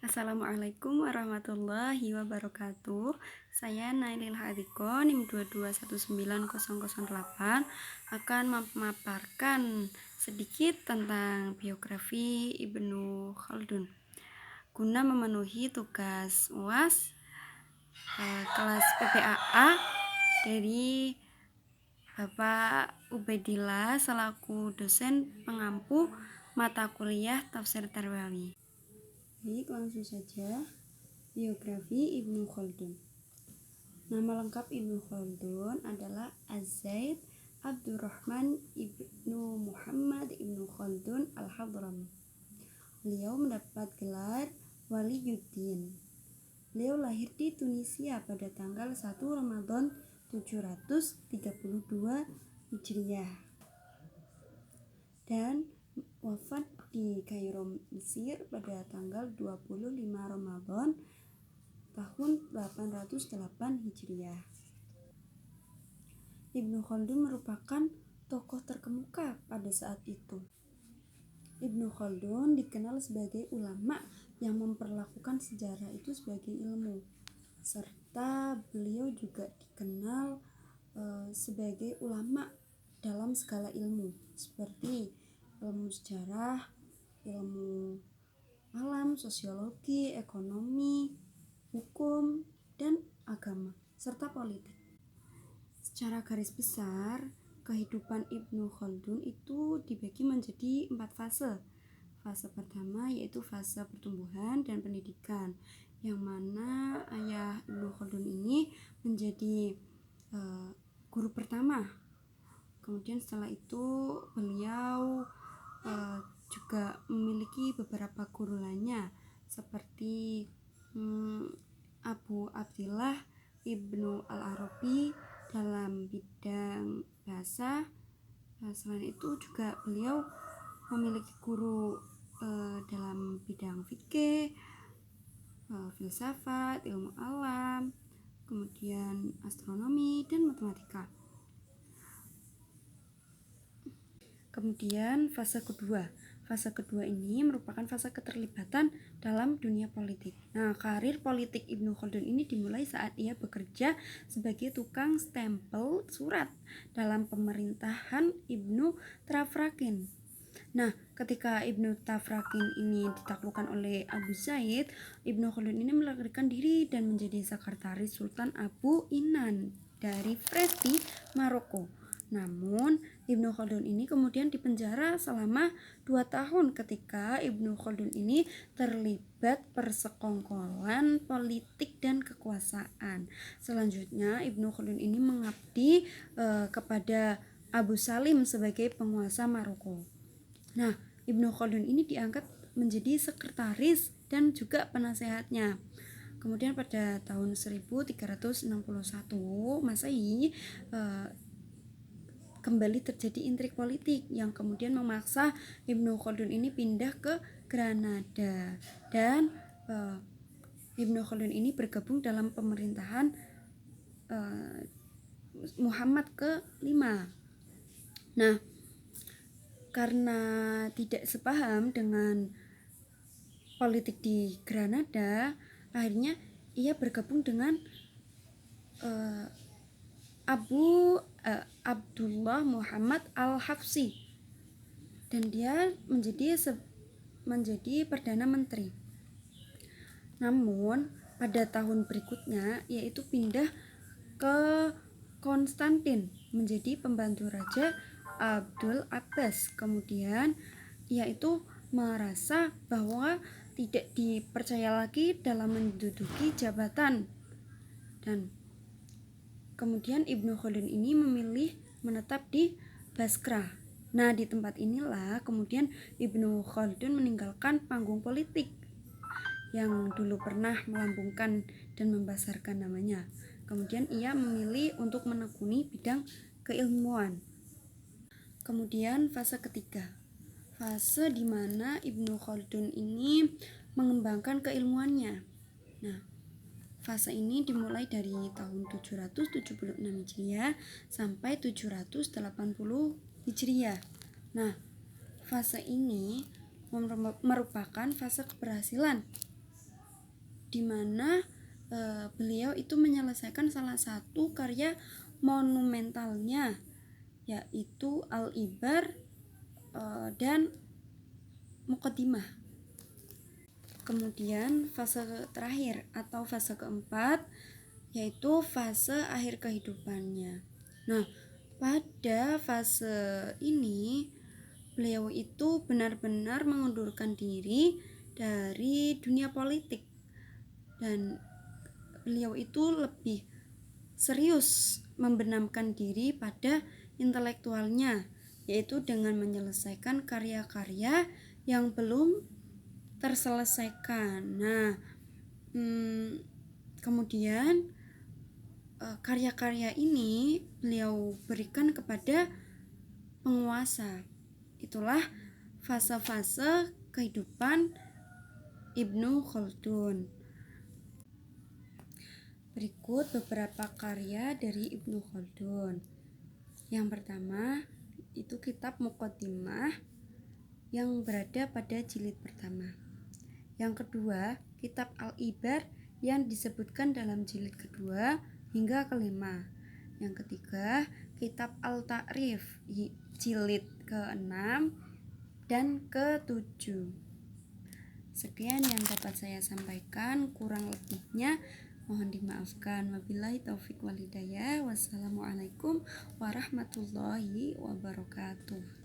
Assalamualaikum warahmatullahi wabarakatuh. Saya Nailil Hadiko NIM 2219008 akan memaparkan sedikit tentang biografi Ibnu Khaldun guna memenuhi tugas UAS kelas PPAA dari Bapak Ubaidillah selaku dosen pengampu mata kuliah Tafsir Tarbawi. Baik, langsung saja. Biografi Ibnu Khaldun. Nama lengkap Ibnu Khaldun adalah Az-Zaid Abdurrahman Ibnu Muhammad Ibnu Khaldun Al-Hadrami. Beliau mendapat gelar Waliyuddin. Beliau lahir di Tunisia pada tanggal 1 Ramadan 732 Hijriah dan wafat di Kairo, Mesir pada tanggal 25 Ramadan tahun 808 Hijriah. Ibnu Khaldun merupakan tokoh terkemuka pada saat itu. Ibnu Khaldun dikenal sebagai ulama yang memperlakukan sejarah itu sebagai ilmu, serta beliau juga dikenal sebagai ulama dalam segala ilmu seperti ilmu sejarah, ilmu alam, sosiologi, ekonomi, hukum, dan agama, serta politik. Secara garis besar, kehidupan Ibnu Khaldun itu dibagi menjadi 4 fase. Fase pertama yaitu fase pertumbuhan dan pendidikan, yang mana ayah Ibnu Khaldun ini menjadi guru pertama. Kemudian setelah itu beliau juga memiliki beberapa guru lainnya seperti Abu Abdillah Ibnu Al-Arabi dalam bidang bahasa. Selain itu juga beliau memiliki guru dalam bidang fikih, filsafat, ilmu alam, kemudian astronomi dan matematika. Kemudian fase kedua. Fase kedua ini merupakan fase keterlibatan dalam dunia politik. Nah, karir politik Ibnu Khaldun ini dimulai saat ia bekerja sebagai tukang stempel surat dalam pemerintahan Ibnu Tafrakin. Nah, ketika Ibnu Tafrakin ini ditaklukkan oleh Abu Zaid, Ibnu Khaldun ini melarikan diri dan menjadi sekretaris Sultan Abu Inan dari Fez di Maroko. Namun, Ibnu Khaldun ini kemudian dipenjara selama 2 tahun ketika Ibnu Khaldun ini terlibat persekongkolan politik dan kekuasaan. Selanjutnya, Ibnu Khaldun ini mengabdi kepada Abu Salim sebagai penguasa Maroko. Nah, Ibnu Khaldun ini diangkat menjadi sekretaris dan juga penasehatnya. Kemudian pada tahun 1361 Masehi kembali terjadi intrik politik yang kemudian memaksa Ibnu Khaldun ini pindah ke Granada, dan Ibnu Khaldun ini bergabung dalam pemerintahan Muhammad ke-5. Nah, karena tidak sepaham dengan politik di Granada, akhirnya ia bergabung dengan Abu Abdullah Muhammad Al-Hafsi, dan dia menjadi Perdana Menteri. Namun pada tahun berikutnya yaitu pindah ke Konstantin menjadi pembantu Raja Abdul Abbas. Kemudian ia itu merasa bahwa tidak dipercaya lagi dalam menduduki jabatan, dan kemudian Ibnu Khaldun ini memilih menetap di Basra. Nah, di tempat inilah kemudian Ibnu Khaldun meninggalkan panggung politik yang dulu pernah melambungkan dan membesarkan namanya. Kemudian ia memilih untuk menekuni bidang keilmuan. Kemudian fase ketiga, fase di mana Ibnu Khaldun ini mengembangkan keilmuannya. Nah, fase ini dimulai dari tahun 776 Hijriah sampai 780 Hijriah. Nah, fase ini merupakan fase keberhasilan di mana beliau itu menyelesaikan salah satu karya monumentalnya, yaitu Al-Ibar dan Muqaddimah. Kemudian fase terakhir atau fase keempat yaitu fase akhir kehidupannya. Nah, pada fase ini beliau itu benar-benar mengundurkan diri dari dunia politik, dan beliau itu lebih serius membenamkan diri pada intelektualnya, yaitu dengan menyelesaikan karya-karya yang belum terselesaikan. Nah, kemudian karya-karya ini beliau berikan kepada penguasa. Itulah fase-fase kehidupan Ibnu Khaldun. Berikut beberapa karya dari Ibnu Khaldun. Yang pertama itu kitab Muqaddimah yang berada pada jilid pertama. Yang kedua, kitab Al-Ibar yang disebutkan dalam jilid kedua hingga kelima. Yang ketiga, kitab Al-Ta'rif jilid ke-6 dan ke-7. Sekian yang dapat saya sampaikan, kurang lebihnya mohon dimaafkan. Wabillahi taufik wal hidayah. Wassalamualaikum warahmatullahi wabarakatuh.